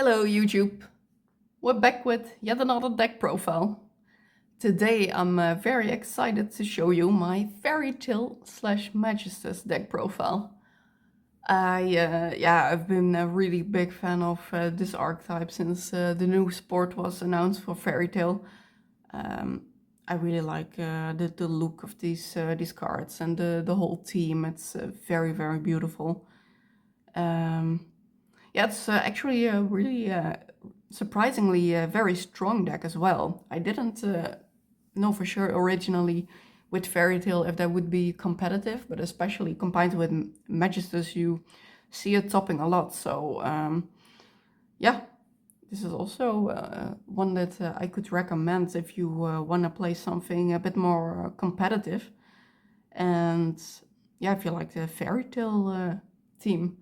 Hello YouTube! We're back with yet another deck profile. Today I'm very excited to show you my Fairy Tale / Magistus deck profile. I've been a really big fan of this archetype since the new support was announced for Fairy Tale. I really like the look of these cards and the whole team. It's very beautiful. It's actually a really surprisingly very strong deck as well. I didn't know for sure originally with Fairy Tale if that would be competitive, but especially combined with Magistus, you see it topping a lot. So yeah, this is also one that I could recommend if you want to play something a bit more competitive. And yeah, if you like the Fairy Tale theme.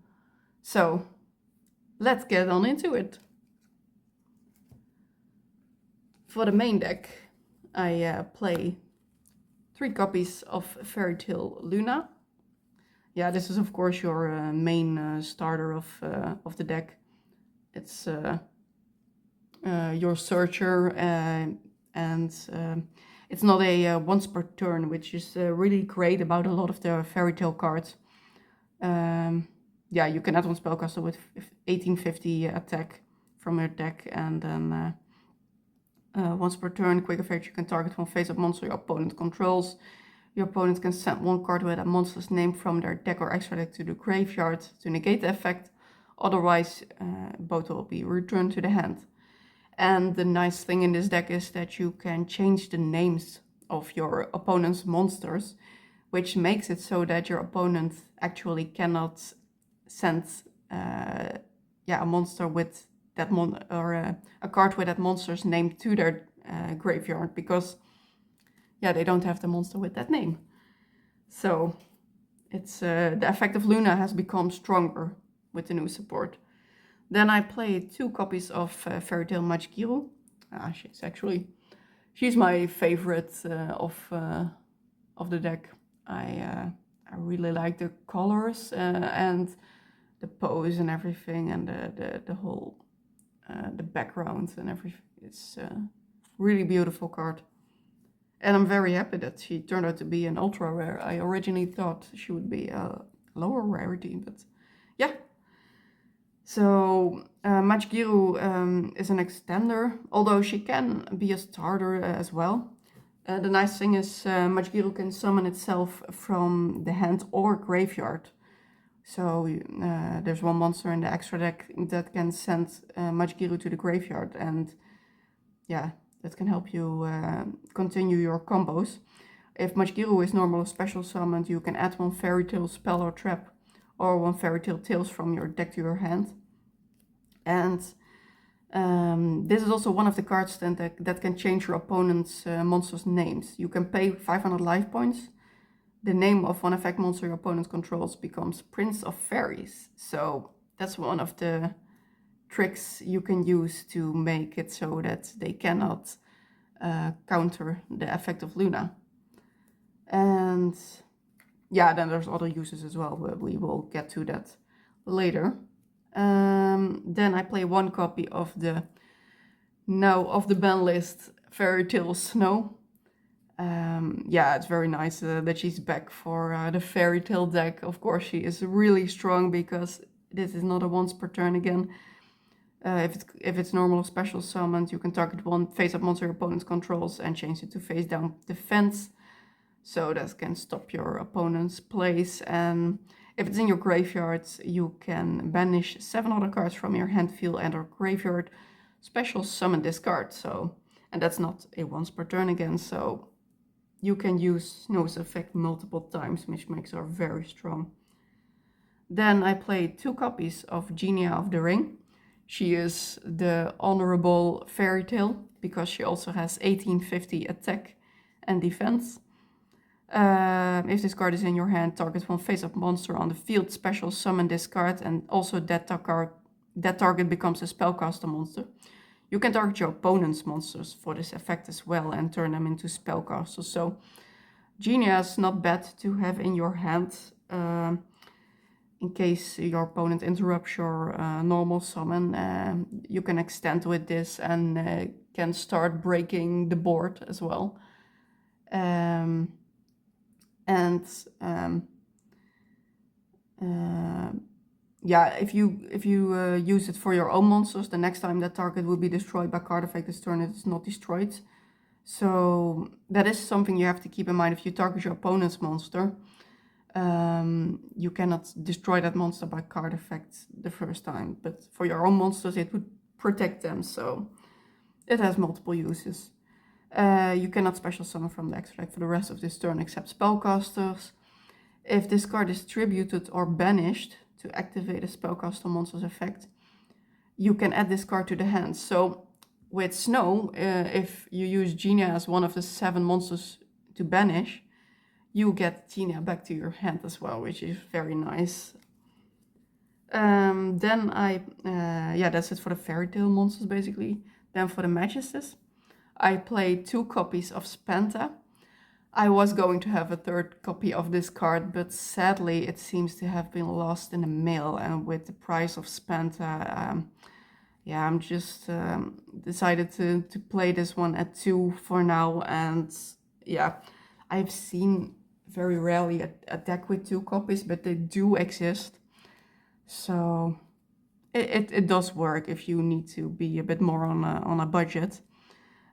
So let's get on into it. For the main deck, I play 3 copies of Fairy Tale Luna. Yeah, this is of course your main starter of the deck. It's your searcher, and it's not a once per turn, which is really great about a lot of the Fairy Tale cards. Yeah, you can add one spellcaster with 1850 attack from your deck, and then once per turn, quick effect, you can target one face-up monster your opponent controls. Your opponent can send one card with a monster's name from their deck or extra deck to the graveyard to negate the effect. Otherwise, both will be returned to the hand. And the nice thing in this deck is that you can change the names of your opponent's monsters, which makes it so that your opponent actually cannot send a monster with that a card with that monster's name to their graveyard, because they don't have the monster with that name. So it's the effect of Luna has become stronger with the new support. Then I played 2 copies of Fairy Tale Magistus. She's my favorite of the deck. I really like the colors and the pose and everything, and the whole the background and everything. It's a really beautiful card. And I'm very happy that she turned out to be an ultra rare. I originally thought she would be a lower rarity, but yeah. So Magistus is an extender, although she can be a starter as well. The nice thing is Magistus can summon itself from the hand or graveyard. So there's one monster in the extra deck that can send Magistus to the graveyard, and yeah, that can help you continue your combos. If Magistus is normal or special summoned, you can add one Fairy Tale spell or trap, or one Fairy Tale Tales from your deck to your hand. And this is also one of the cards that can change your opponent's monster's names. You can pay 500 life points. The name of one effect monster your opponent controls becomes Prince of Fairies. So that's one of the tricks you can use to make it so that they cannot counter the effect of Luna. And yeah, then there's other uses as well, but we will get to that later. Then I play 1 copy of the now off the ban list Fairy Tale Snow. It's very nice that she's back for the Fairy Tale deck. Of course, she is really strong because this is not a once per turn again. If it's normal or special summoned, you can target one face-up monster your opponent controls and change it to face-down defense. So that can stop your opponent's plays. And if it's in your graveyard, you can banish 7 other cards from your hand, field, and or graveyard. Special summon this card. And that's not a once per turn again. So you can use Snow's effect multiple times, which makes her very strong. Then I played 2 copies of Genia of the Ring. She is the honorable Fairy Tale because she also has 1850 attack and defense. If this card is in your hand, target one face-up monster on the field, special summon this card, and also that target becomes a spellcaster monster. You can target your opponent's monsters for this effect as well and turn them into spellcasters. So Genia is not bad to have in your hand. in case your opponent interrupts your normal summon, you can extend with this and can start breaking the board as well. Yeah, if you use it for your own monsters, the next time that target will be destroyed by card effect this turn, it is not destroyed. So that is something you have to keep in mind if you target your opponent's monster. You cannot destroy that monster by card effect the first time, but for your own monsters it would protect them, so it has multiple uses. You cannot special summon from the extra deck for the rest of this turn except spellcasters. If this card is tributed or banished to activate a spellcaster monster's effect, you can add this card to the hand. So with Snow, if you use Genia as one of the 7 monsters to banish, you get Genia back to your hand as well, which is very nice. Then that's it for the Fairy Tale monsters basically. Then for the Magistus, I played 2 copies of Spanta. I was going to have a 3rd copy of this card, but sadly it seems to have been lost in the mail, and with the price of Spanta, I'm just decided to play this one at 2 for now. And yeah, I've seen very rarely a deck with 2 copies, but they do exist. So it does work if you need to be a bit more on a budget.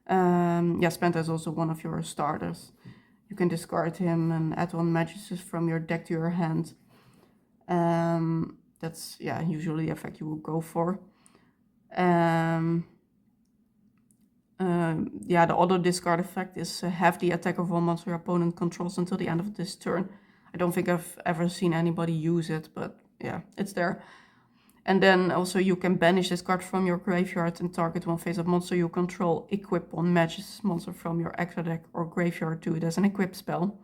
Spanta is also one of your starters. You can discard him and add 1 Magistus from your deck to your hand. That's usually the effect you will go for. The other discard effect is have the attack of 1 monster your opponent controls until the end of this turn. I don't think I've ever seen anybody use it, but yeah, it's there. And then also you can banish this card from your graveyard and target 1 face-up monster you control. Equip 1 Magistus monster from your extra deck or graveyard to it as an equip spell,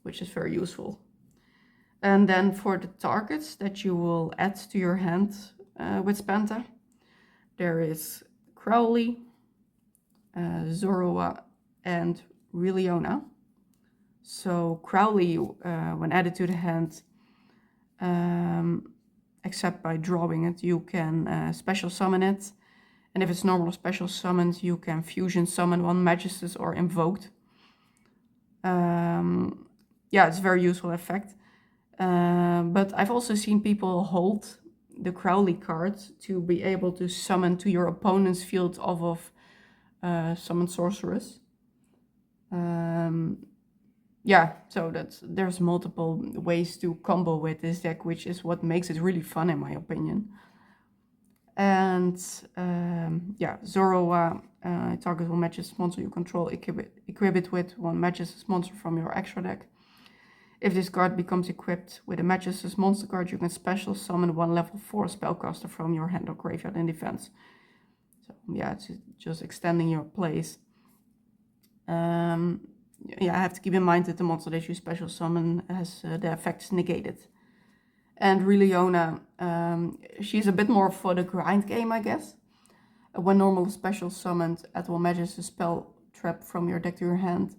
which is very useful. And then for the targets that you will add to your hand with Spanta, there is Crowley, Zoroa, and Riliona. So Crowley, when added to the hand, except by drawing it, you can special summon it. And if it's normal special summoned, you can fusion summon 1 Magistus or invoked. It's a very useful effect. But I've also seen people hold the Crowley card to be able to summon to your opponent's field off of Summon Sorceress. So there's multiple ways to combo with this deck, which is what makes it really fun in my opinion. And Zoroa, target 1 Magistus monster you control, equip it with 1 Magistus monster from your extra deck. If this card becomes equipped with a Magistus monster card, you can special summon 1 level 4 spellcaster from your hand or graveyard in defense. So it's just extending your plays. I have to keep in mind that the monster that you special summon has the effects negated. And Riliona, she's a bit more for the grind game, I guess. When normal special summoned, add 1 Magistus spell trap from your deck to your hand.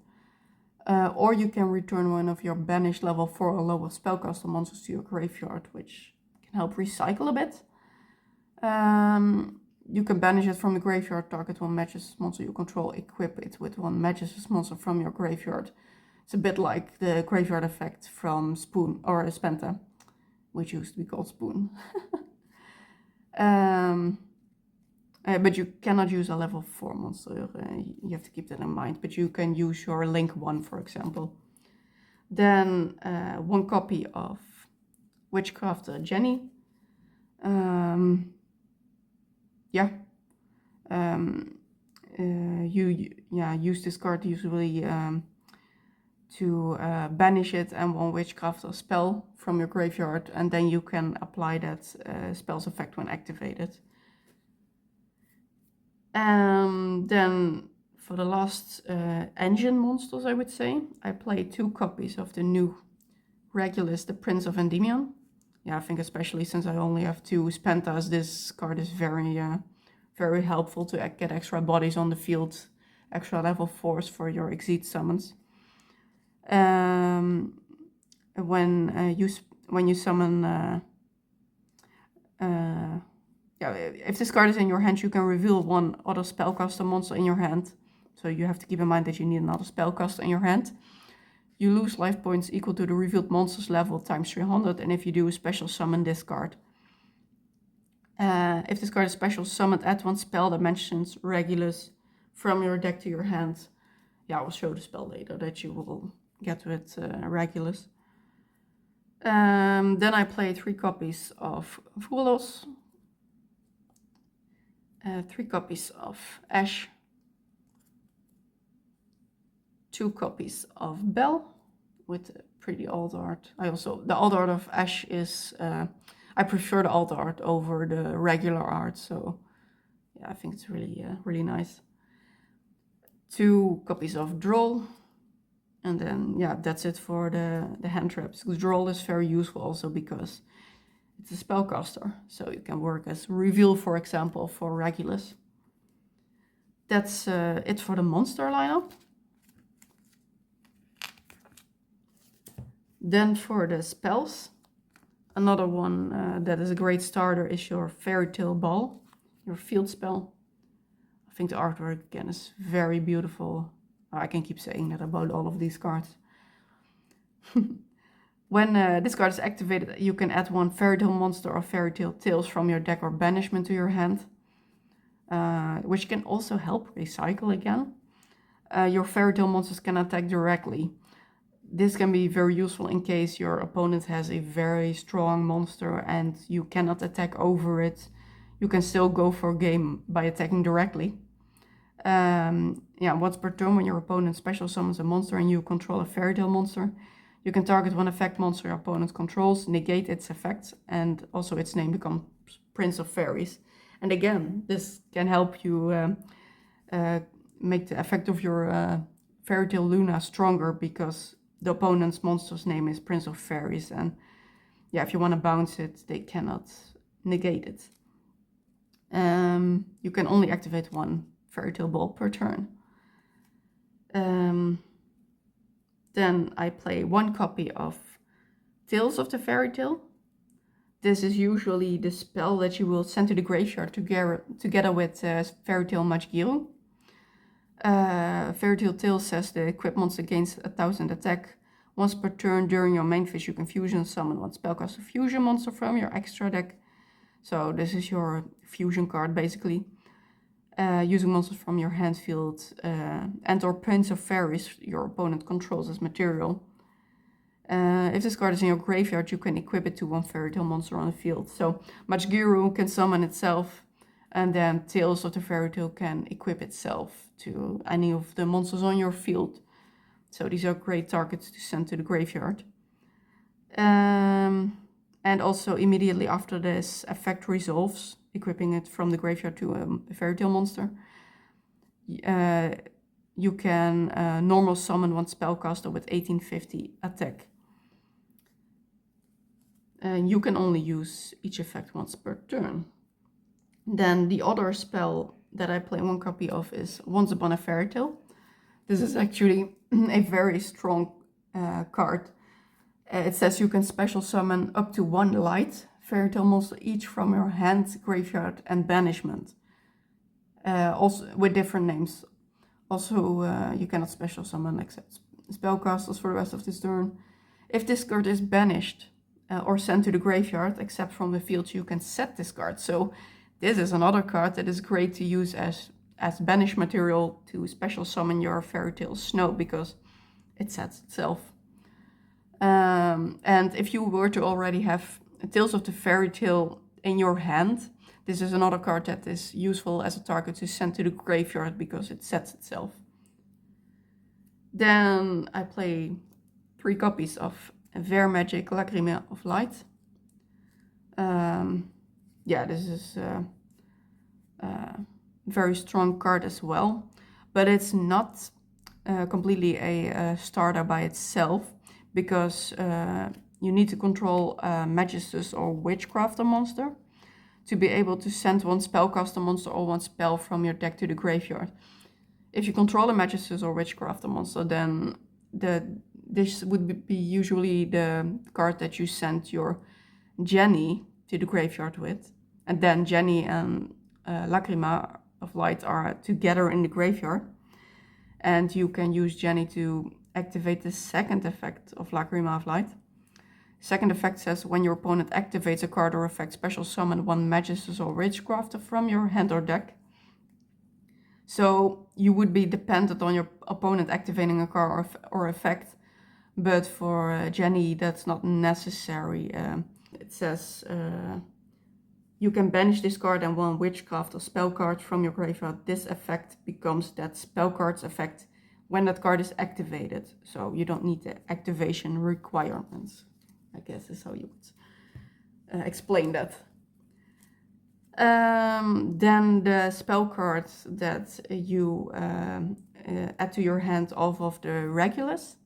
Or you can return 1 of your banished level 4 or lower spellcaster monsters to your graveyard, which can help recycle a bit. You can banish it from the graveyard, target 1 Magistus monster you control, equip it with 1 Magistus monster from your graveyard. It's a bit like the graveyard effect from Spoon or Spanta, which used to be called Spoon. But you cannot use a level 4 monster, you have to keep that in mind, but you can use your Link 1, for example. Then 1 copy of Witchcrafter Jenny. Use this card usually to banish it and 1 Witchcrafter spell from your graveyard, and then you can apply that spell's effect when activated. Then for the last engine monsters, I would say, I played 2 copies of the new Regulus, the Prince of Endymion. I think especially since I only have 2 Spantas, this card is very helpful to get extra bodies on the field, extra level 4s for your Exceed summons. When you when you summon, if this card is in your hand, you can reveal one other spellcaster monster in your hand. So you have to keep in mind that you need another spellcaster in your hand. You lose life points equal to the revealed monster's level times 300, and if you do a special summon this card. If this card is special summoned, add one spell that mentions Regulus from your deck to your hand. Yeah, I will show the spell later that you will get with Regulus. Then I play 3 copies of Foolos, 3 copies of Ash, 2 copies of Bell with a pretty alt art. The alt art of Ash is, I prefer the alt art over the regular art, so yeah, I think it's really, really nice. 2 copies of Droll, and then yeah, that's it for the hand traps. Droll is very useful also because it's a spellcaster, so you can work as reveal, for example, for Regulus. That's it for the monster lineup. Then for the spells, another one that is a great starter is your Fairy Tale Ball, your field spell. I think the artwork again is very beautiful. I can keep saying that about all of these cards. When this card is activated, you can add one Fairy Tale monster or Fairy Tale Tales from your deck or banishment to your hand, which can also help recycle again. Your Fairy Tale monsters can attack directly. This can be very useful in case your opponent has a very strong monster and you cannot attack over it. You can still go for a game by attacking directly. Once per turn, when your opponent special summons a monster and you control a Fairy Tale monster, you can target one effect monster your opponent controls, negate its effects, and also its name becomes Prince of Fairies. And again, this can help you make the effect of your Fairy Tale Luna stronger because the opponent's monster's name is Prince of Fairies, and yeah, if you want to bounce it, they cannot negate it. You can only activate one Fairy Tale Ball per turn. Then I play 1 copy of Tales of the Fairy Tale. This is usually the spell that you will send to the graveyard together with Fairy Tale Magistus. Fairy Tale Tales says the equipped monster gains 1000 attack. Once per turn during your main phase, you can fusion summon one spellcaster fusion monster from your extra deck. So this is your fusion card basically. Using monsters from your hand field and or Prince of Fairies your opponent controls as material. If this card is in your graveyard, you can equip it to one Fairy Tale monster on the field. So Magistus can summon itself, and then Tales of the Fairy Tale can equip itself to any of the monsters on your field. So these are great targets to send to the graveyard. And also immediately after this effect resolves, equipping it from the graveyard to a Fairy Tale monster, you can normal summon one spellcaster with 1850 attack. And you can only use each effect once per turn. Then the other spell that I play 1 copy of is Once Upon a Fairy Tale. This is actually a very strong card. It says you can special summon up to 1 light Fairy Tale monster each from your hand, graveyard, and banishment. Also with different names. Also, you cannot special summon except spellcasters for the rest of this turn. If this card is banished or sent to the graveyard, except from the field, you can set this card. So this is another card that is great to use as banish material to special summon your Fairy Tale Snow because it sets itself. And if you were to already have Tales of the Fairy Tale in your hand, this is another card that is useful as a target to send to the graveyard because it sets itself. Then I play 3 copies of Ver Magic Lacrime of Light. This is a very strong card as well, but it's not completely a starter by itself because you need to control a Magistus or Witchcrafter monster to be able to send one spellcaster monster or one spell from your deck to the graveyard. If you control a Magistus or Witchcrafter monster, then This would be usually the card that you send your Jenny to the graveyard with. And then Jenny and Lacrima of Light are together in the graveyard. And you can use Jenny to activate the second effect of Lacrima of Light. Second effect says, when your opponent activates a card or effect, special summon one Magistus or Witchcrafter from your hand or deck. So you would be dependent on your opponent activating a card or effect, but for Jenny that's not necessary. It says you can banish this card and one Witchcraft or spell card from your graveyard. This effect becomes that spell card's effect when that card is activated. So you don't need the activation requirements, I guess is how you would explain that. Then the spell cards that you add to your hand off of the Regulus.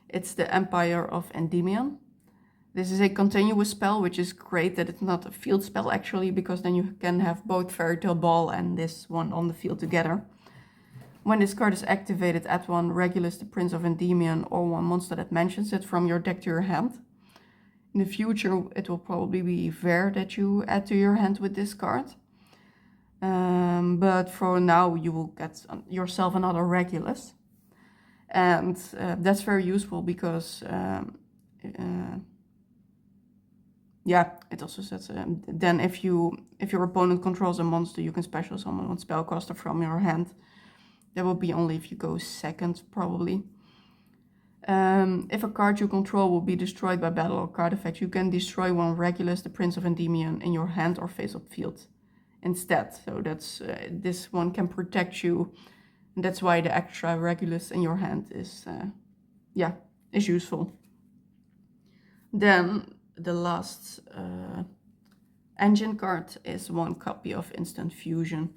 It's the Empire of Endymion. This is a continuous spell, which is great that it's not a field spell actually, because then you can have both Fairy Tale Ball and this one on the field together. When this card is activated, add one Regulus, the Prince of Endymion, or one monster that mentions it from your deck to your hand. In the future, it will probably be Ver that you add to your hand with this card. But for now, you will get yourself another Regulus. And that's very useful because, yeah, it also says, then if your opponent controls a monster, you can special summon one spellcaster from your hand. That will be only if you go second, probably. If a card you control will be destroyed by battle or card effect, you can destroy one Regulus, the Prince of Endymion, in your hand or face-up field instead. So that's this one can protect you, and that's why the extra Regulus in your hand is useful. Then the last engine card is one copy of Instant Fusion.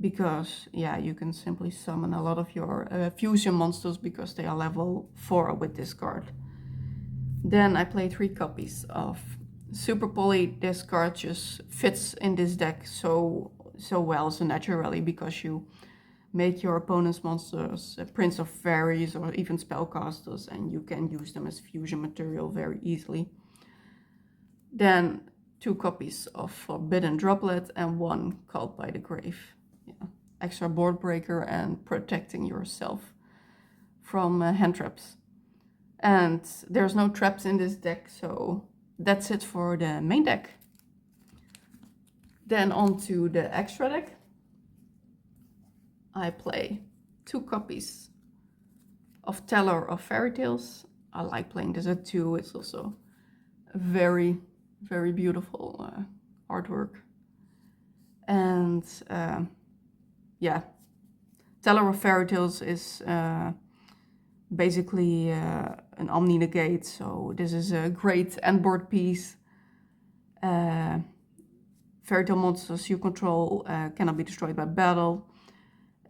Because, yeah, you can simply summon a lot of your fusion monsters because they are level 4 with this card. Then I play 3 copies of Super Poly. This card just fits in this deck so well, so naturally, because you make your opponent's monsters a Prince of Fairies or even spellcasters, and you can use them as fusion material very easily. Then 2 copies of Forbidden Droplet and 1 Called by the Grave. Yeah, extra board breaker and protecting yourself from hand traps. And there's no traps in this deck, so that's it for the main deck. Then on to the extra deck. I play 2 copies of Teller of Fairy Tales. I like playing this at 2. It's also a very, very beautiful artwork. And yeah, Teller of Fairy Tales is basically an Omni Negate, so this is a great endboard piece. Fairy Tale monsters you control cannot be destroyed by battle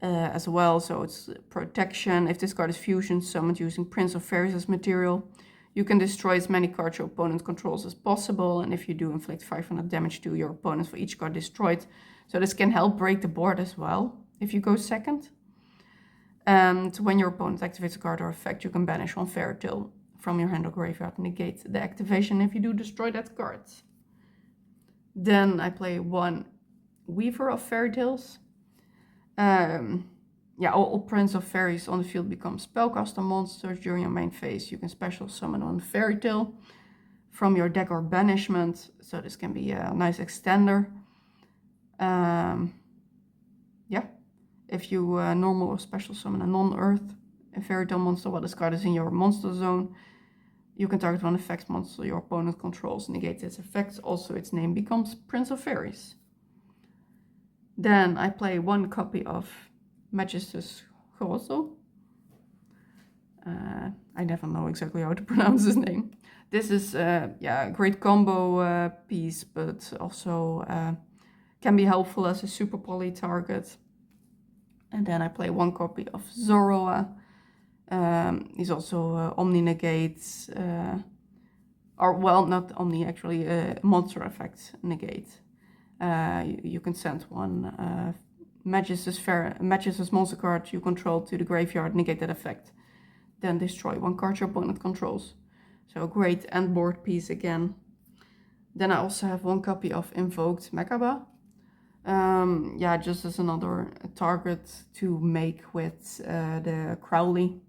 as well, so it's protection. If this card is fusion summoned using Prince of Fairies as material, you can destroy as many cards your opponent controls as possible, and if you do, inflict 500 damage to your opponent for each card destroyed. So this can help break the board as well if you go second. And when your opponent activates a card or effect, you can banish one Fairy Tale from your hand or graveyard and negate the activation if you do destroy that card. Then I play 1 Weaver of Fairy Tales. All Prince of Fairies on the field become spellcaster monsters during your main phase. You can special summon one Fairy Tale from your deck or banishment, so this can be a nice extender. If you normal or special summon a non-earth Fairy Tale monster while this card is in your monster zone, you can target one effect monster your opponent controls, negate its effects. Also, its name becomes Prince of Fairies. Then I play 1 copy of Magistus. I never know exactly how to pronounce his name. This is a great combo piece, but also can be helpful as a Super Poly target. And then I play 1 copy of Zoroa. He's also Omni Negates, not Omni actually, monster effect negate. You can send one Magistus monster card you control to the graveyard, negate that effect. then destroy one card your opponent controls. So great end board piece again. Then I also have 1 copy of Invoked Mechaba. Yeah, just as another target to make with the Crowley,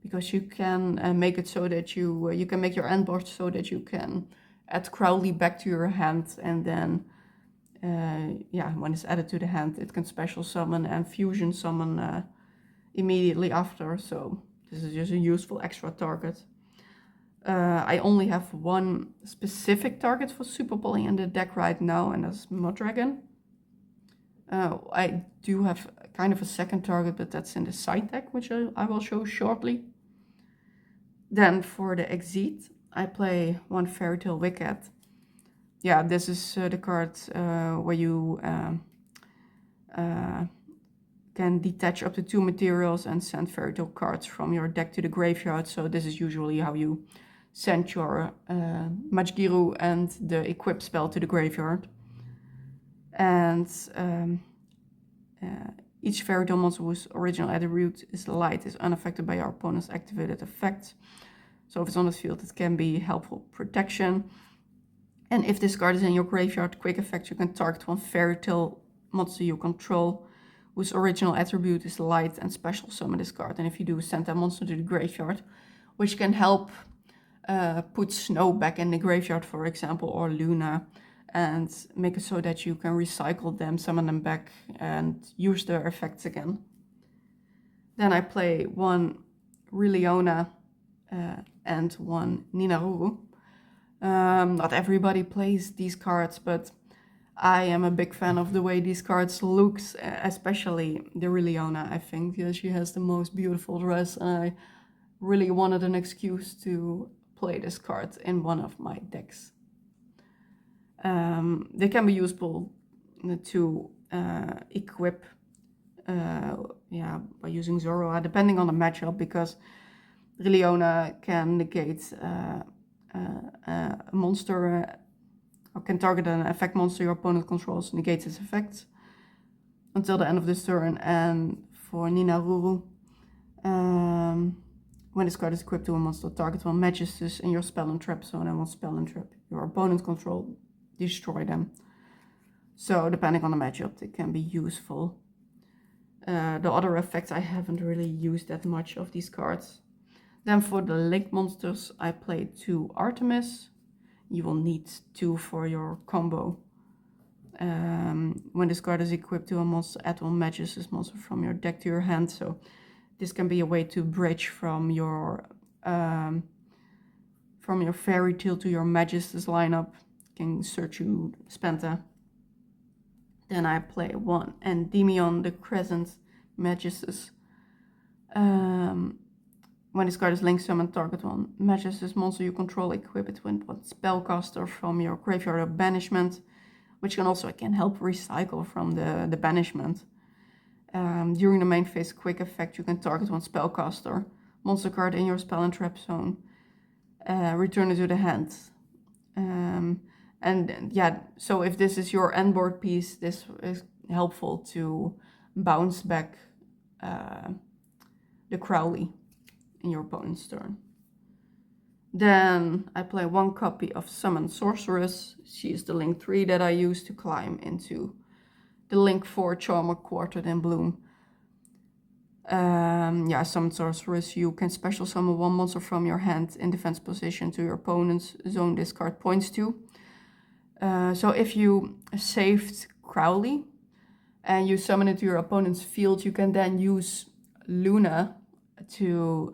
because you can make it so that you can make your end board so that you can add Crowley back to your hand, and then yeah, when it's added to the hand, it can special summon and fusion summon immediately after. So this is just a useful extra target. I only have 1 specific target for Super Poly in the deck right now, and that's Mudragon. I do have kind of a second target, but that's in the side deck, which I will show shortly. Then for the Exceed, I play 1 Fairy Tale Wicked. Yeah, this is the card where you can detach up to 2 materials and send Fairy Tale cards from your deck to the graveyard. So this is usually how you send your Magistus and the equip spell to the graveyard. And each Fairy Tale monster whose original attribute is light is unaffected by your opponent's activated effects. So if it's on the field, it can be helpful protection. And if this card is in your graveyard, quick effect, you can target 1 Fairy Tale monster you control whose original attribute is light and special summon this card. And if you do, send that monster to the graveyard, which can help put Snow back in the graveyard, for example, or Luna, and make it so that you can recycle them, summon them back, and use their effects again. Then I play 1 Riliona and 1 Ninaruru. Not everybody plays these cards, but I am a big fan of the way these cards look, especially the Riliona. I think she has the most beautiful dress, and I really wanted an excuse to play this card in one of my decks. They can be useful to equip yeah, by using Zoroa, depending on the matchup, because Riliona can negate a monster, or can target an effect monster your opponent controls, negates its effects until the end of this turn. And for Ninaruru, when this card is equipped to a monster, target 1 Magistus in your spell and trap zone, and 1 spell and trap your opponent control, destroy them. So depending on the matchup, it can be useful. The other effects, I haven't really used that much of these cards. Then for the link monsters, I play 2 Artemis. You will need 2 for your combo. When this card is equipped to a monster, add 1 Magistus monster from your deck to your hand. So this can be a way to bridge from your Fairy Tale to your Magistus lineup. You can search you Spenta. Then I play 1 Endymion, the Crescent Magistus. When this card is linked, summon target 1 Magistus monster you control, equip it with 1 spellcaster from your graveyard or banishment, which can also help recycle from the banishment. During the main phase quick effect, you can target 1 spellcaster monster card in your spell and trap zone, return it to the hand. And yeah, so if this is your end board piece, this is helpful to bounce back the Crowley in your opponent's turn. Then I play 1 copy of Summon Sorceress. She is the link 3 that I use to climb into the link 4 Charmer Quartet in Bloom. Yeah, Summon Sorceress, you can special summon 1 monster from your hand in defense position to your opponent's zone this card points to. So if you saved Crowley and you summon it to your opponent's field, you can then use Luna to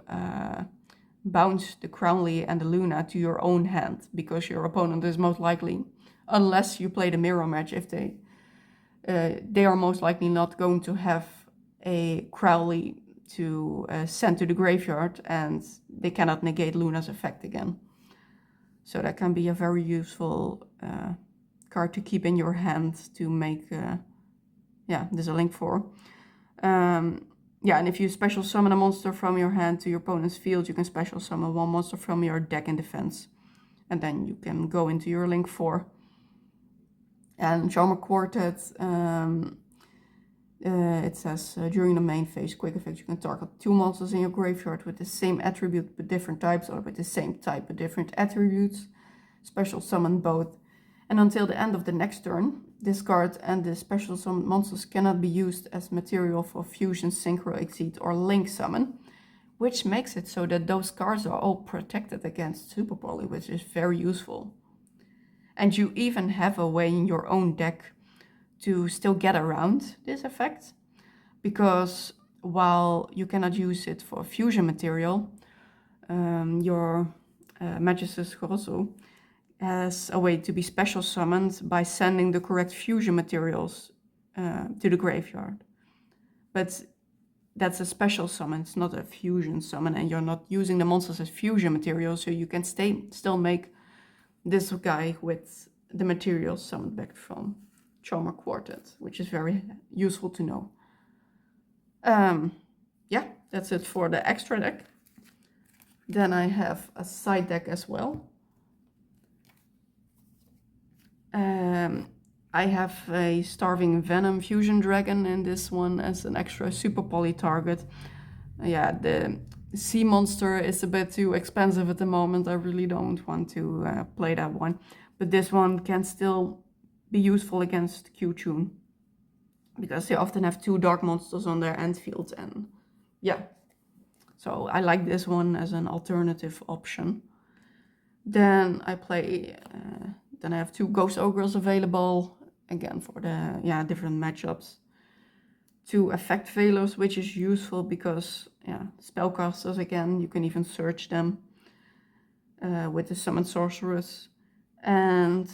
bounce the Crowley and the Luna to your own hand, because your opponent is most likely, unless you play the mirror match, if they are most likely not going to have a Crowley to send to the graveyard, and they cannot negate Luna's effect again. So that can be a very useful card to keep in your hand to make, yeah, there's a link 4. Yeah, and if you special summon a monster from your hand to your opponent's field, you can special summon 1 monster from your deck in defense. And then you can go into your link 4. And Charmer Quartet, It says, during the main phase, quick effect, you can target 2 monsters in your graveyard with the same attribute but different types, or with the same type but different attributes. Special summon both. And until the end of the next turn, this card and the special summon monsters cannot be used as material for Fusion, Synchro, Exceed, or Link Summon, which makes it so that those cards are all protected against Super Poly, which is very useful. And you even have a way in your own deck to still get around this effect, because while you cannot use it for fusion material, your Magistus Grosso has a way to be special summoned by sending the correct fusion materials to the graveyard. But that's a special summon, it's not a fusion summon, and you're not using the monsters as fusion materials, so you can still make this guy with the materials summoned back from Charmer Quartet, which is very useful to know. Yeah, that's it for the extra deck. Then I have a side deck as well. I have a Starving Venom Fusion Dragon in this one as an extra Super Poly target. Yeah, the sea monster is a bit too expensive at the moment. I really don't want to play that one. But this one can still be useful against Q-Tune, because they often have 2 dark monsters on their end field, and yeah. So I like this one as an alternative option. Then I play, then I have 2 Ghost Ogres available, again for the different matchups. 2 Effect Veilers, which is useful because spellcasters, again, you can even search them with the Summon Sorceress. And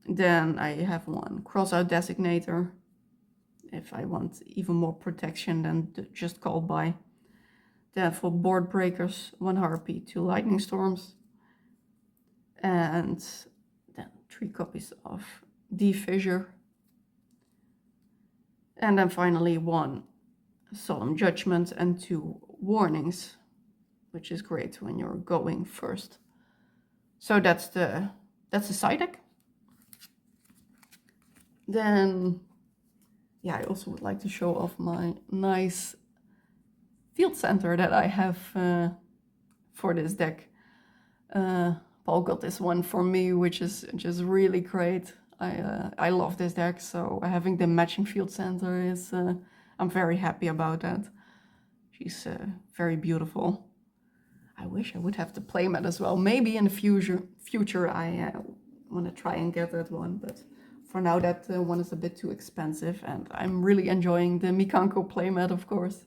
then I have 1 Crossout Designator, if I want even more protection than just Call By. Then for Board Breakers, 1 Harpy, 2 Lightning Storms. And then 3 copies of Defissure. And then finally 1 Solemn Judgment and 2 Warnings, which is great when you're going first. So that's the side deck. Then, yeah, I also would like to show off my nice field center that I have for this deck. Paul got this one for me, which is just really great. I love this deck, so having the matching field center is, I'm very happy about that. She's very beautiful. I wish I would have the playmat as well. Maybe in the future I want to try and get that one, but for now that one is a bit too expensive, and I'm really enjoying the Mikanko playmat, of course.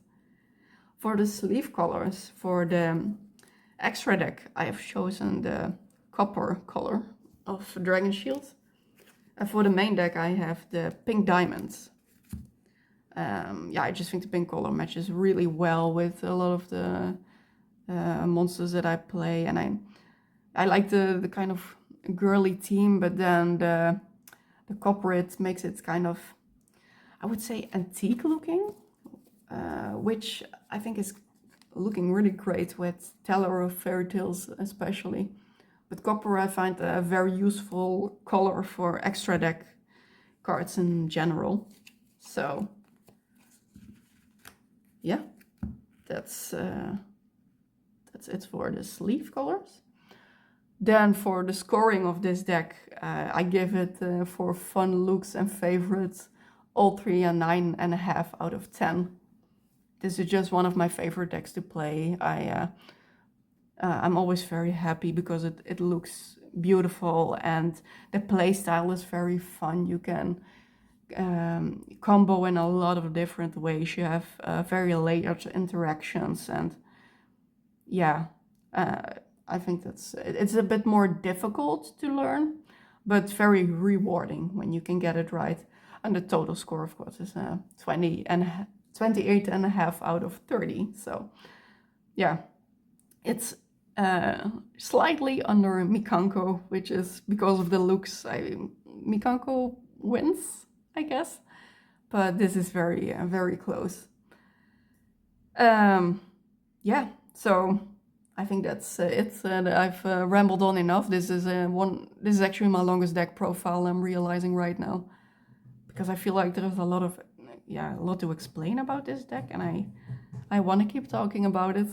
For the sleeve colors, for the extra deck, I have chosen the copper color of Dragon Shield. And for the main deck, I have the pink diamonds. I just think the pink color matches really well with a lot of the monsters that I play, and I like the kind of girly theme, but then the copper, it makes it kind of, I would say, antique looking, which I think is looking really great with Teller of Fairy Tales especially. But copper I find a very useful color for extra deck cards in general. So yeah, that's it for the sleeve colors. Then for the scoring of this deck, I give it for fun, looks, and favorites, all 3 a 9.5 out of 10. This is just one of my favorite decks to play. I'm always very happy because it looks beautiful and the play style is very fun. You can combo in a lot of different ways. You have very layered interactions, and yeah, I think it's a bit more difficult to learn, but very rewarding when you can get it right. And the total score, of course, is 28.5 out of 30. So yeah, it's slightly under Mikanko, which is because of the looks. Mikanko wins, I guess, but this is very, very close. Yeah, so I think that's it. I've rambled on enough. This is actually my longest deck profile I'm realizing right now, because I feel like there's a lot of yeah, a lot to explain about this deck, and I want to keep talking about it.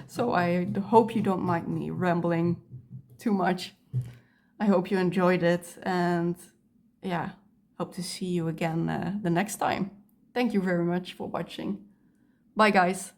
So I hope you don't mind me rambling too much. I hope you enjoyed it, and yeah, hope to see you again the next time. Thank you very much for watching. Bye, guys.